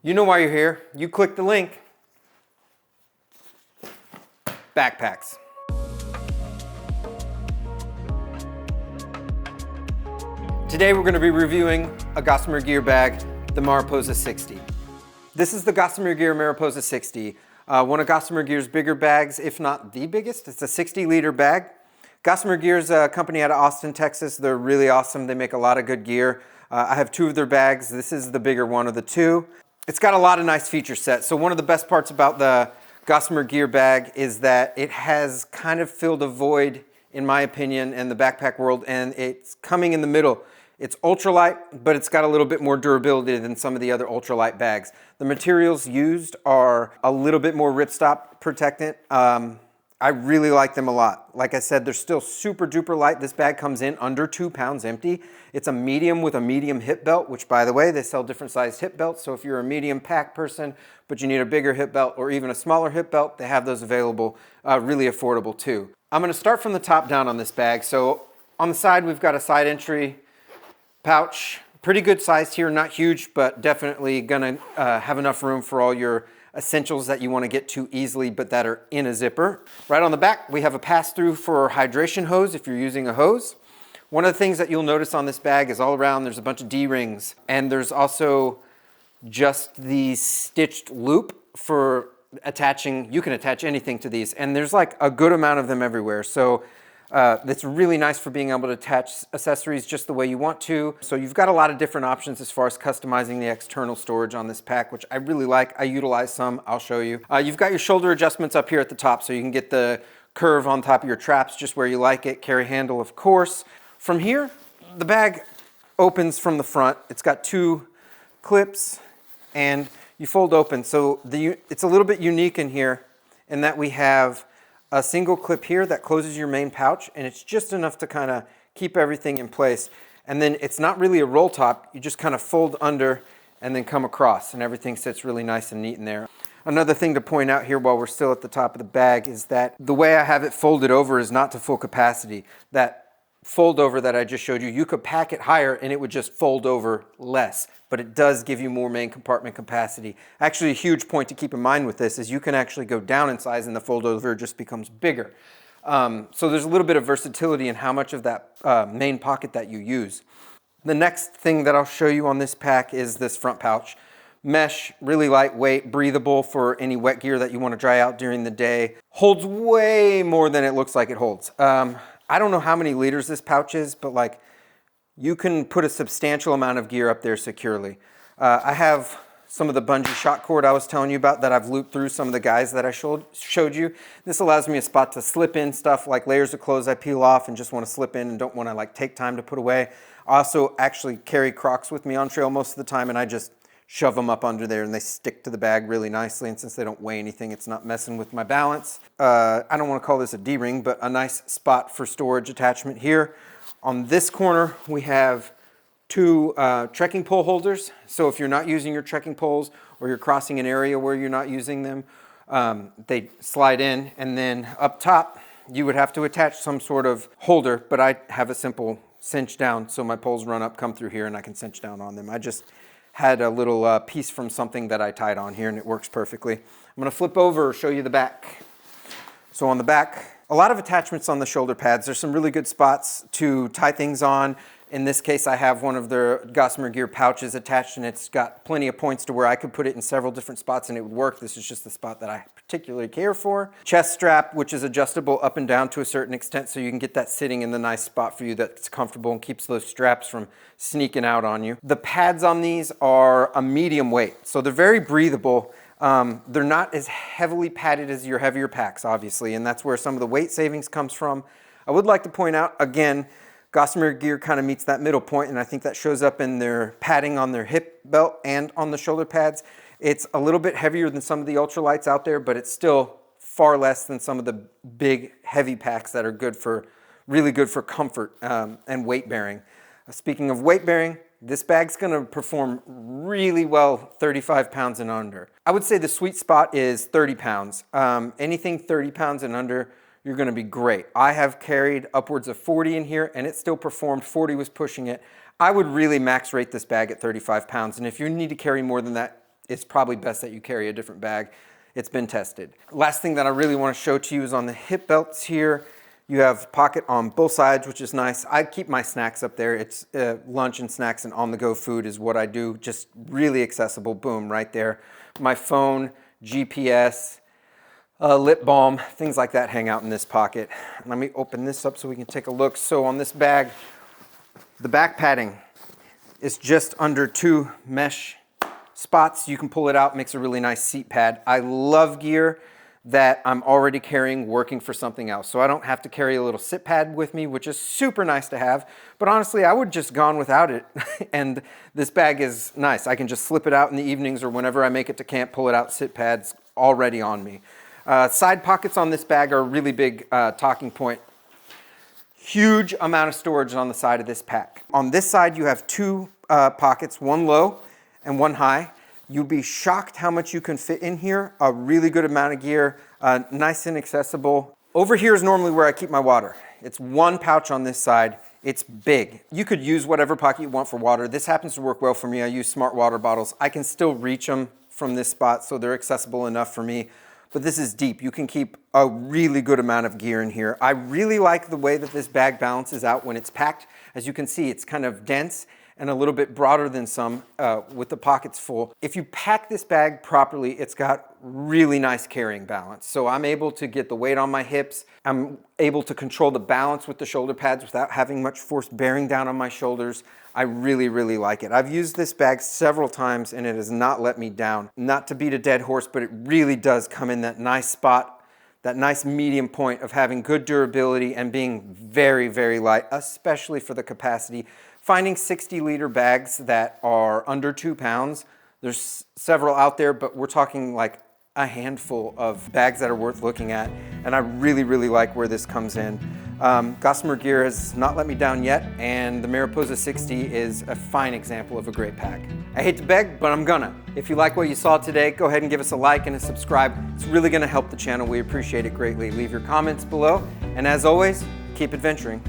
You know why you're here. You click the link. Backpacks. Today we're going to be reviewing a Gossamer Gear bag, the Mariposa 60. This is the Gossamer Gear Mariposa 60, one of Gossamer Gear's bigger bags, if not the biggest. It's a 60-liter bag. Gossamer Gear's a company out of Austin, Texas. They're really awesome. They make a lot of good gear. I have two of their bags. This is the bigger one of the two. It's got a lot of nice feature sets. So one of the best parts about the Gossamer Gear bag is that it has kind of filled a void, in my opinion, in the backpack world, and it's coming in the middle. It's ultralight, but it's got a little bit more durability than some of the other ultralight bags. The materials used are a little bit more ripstop protectant. I really like them a lot. Like I said, they're still super duper light. This bag comes in under 2 pounds empty. It's a medium with a medium hip belt, which by the way, they sell different sized hip belts. So if you're a medium pack person, but you need a bigger hip belt or even a smaller hip belt, they have those available, really affordable too. I'm gonna start from the top down on this bag. So on the side, we've got a side entry pouch. Pretty good size here, not huge, but definitely gonna have enough room for all your essentials that you want to get to easily, but that are in a zipper. Right on the back, we have a pass-through for hydration hose if you're using a hose. One of the things that you'll notice on this bag is all around there's a bunch of D-rings, and there's also just the stitched loop for attaching. You can attach anything to these, and there's like a good amount of them everywhere. So that's really nice for being able to attach accessories just the way you want to. So you've got a lot of different options as far as customizing the external storage on this pack, which I really like. I utilize some, I'll show you. You've got your shoulder adjustments up here at the top, so you can get the curve on top of your traps just where you like it. Carry handle, of course. From here, the bag opens from the front. It's got two clips and you fold open. So it's a little bit unique in here in that we have a single clip here that closes your main pouch, and it's just enough to kind of keep everything in place. And then it's not really a roll top, you just kind of fold under and then come across, and everything sits really nice and neat in there. Another thing to point out here while we're still at the top of the bag is that the way I have it folded over is not to full capacity. That fold over that I just showed you, you could pack it higher and it would just fold over less, but it does give you more main compartment capacity. Actually, a huge point to keep in mind with this is you can actually go down in size and the fold over just becomes bigger. So there's a little bit of versatility in how much of that main pocket that you use. The next thing that I'll show you on this pack is this front pouch. Mesh, really lightweight, breathable for any wet gear that you want to dry out during the day. Holds way more than it looks like it holds. I don't know how many liters this pouch is, but like you can put a substantial amount of gear up there securely. I have some of the bungee shot cord I was telling you about that I've looped through some of the guys that I showed you. This allows me a spot to slip in stuff like layers of clothes I peel off and just want to slip in and don't want to like take time to put away. I also actually carry Crocs with me on trail most of the time, and I just shove them up under there and they stick to the bag really nicely, and since they don't weigh anything, it's not messing with my balance. I don't want to call this a D-ring, but a nice spot for storage attachment here. On this corner, we have two trekking pole holders. So if you're not using your trekking poles or you're crossing an area where you're not using them, they slide in, and then up top, you would have to attach some sort of holder, but I have a simple cinch down, so my poles run up, come through here, and I can cinch down on them. I just had a little piece from something that I tied on here, and it works perfectly. I'm gonna flip over, show you the back. So on the back, a lot of attachments on the shoulder pads. There's some really good spots to tie things on. In this case, I have one of their Gossamer Gear pouches attached, and it's got plenty of points to where I could put it in several different spots and it would work. This is just the spot that I particularly care for. Chest strap, which is adjustable up and down to a certain extent, so you can get that sitting in the nice spot for you that's comfortable and keeps those straps from sneaking out on you. The pads on these are a medium weight, so they're very breathable. They're not as heavily padded as your heavier packs, obviously, and that's where some of the weight savings comes from. I would like to point out, again, Gossamer Gear kind of meets that middle point, and I think that shows up in their padding on their hip belt and on the shoulder pads. It's a little bit heavier than some of the ultralights out there, but it's still far less than some of the big heavy packs that are really good for comfort and weight bearing. Speaking of weight bearing, this bag's gonna perform really well 35 pounds and under. I would say the sweet spot is 30 pounds. Anything 30 pounds and under, you're gonna be great. I have carried upwards of 40 in here and it still performed. 40 was pushing it. I would really max rate this bag at 35 pounds. And if you need to carry more than that, it's probably best that you carry a different bag. It's been tested. Last thing that I really want to show to you is on the hip belts here. You have pocket on both sides, which is nice. I keep my snacks up there. It's lunch and snacks and on-the-go food is what I do. Just really accessible, boom, right there. My phone, GPS, lip balm, things like that hang out in this pocket. Let me open this up so we can take a look. So on this bag, the back padding is just under 2 mesh spots. You can pull it out, makes a really nice seat pad. I love gear that I'm already carrying working for something else. So I don't have to carry a little sit pad with me, which is super nice to have. But honestly, I would just gone without it. And this bag is nice. I can just slip it out in the evenings or whenever I make it to camp, pull it out, sit pads already on me. Side pockets on this bag are a really big talking point. Huge amount of storage on the side of this pack. On this side, you have 2 pockets, one low and one high. You'll be shocked how much you can fit in here. A really good amount of gear, nice and accessible. Over here is normally where I keep my water. It's 1 pouch on this side. It's big. You could use whatever pocket you want for water. This happens to work well for me. I use smart water bottles. I can still reach them from this spot, so they're accessible enough for me. But this is deep. You can keep a really good amount of gear in here. I really like the way that this bag balances out when it's packed. As you can see, it's kind of dense and a little bit broader than some with the pockets full. If you pack this bag properly, it's got really nice carrying balance. So I'm able to get the weight on my hips. I'm able to control the balance with the shoulder pads without having much force bearing down on my shoulders. I really, really like it. I've used this bag several times and it has not let me down. Not to beat a dead horse, but it really does come in that nice spot, that nice medium point of having good durability and being very, very light, especially for the capacity. Finding 60-liter bags that are under 2 pounds, there's several out there, but we're talking like a handful of bags that are worth looking at, and I really, really like where this comes in. Gossamer Gear has not let me down yet, and the Mariposa 60 is a fine example of a great pack. I hate to beg, but I'm gonna. If you like what you saw today, go ahead and give us a like and a subscribe. It's really gonna help the channel. We appreciate it greatly. Leave your comments below, and as always, keep adventuring.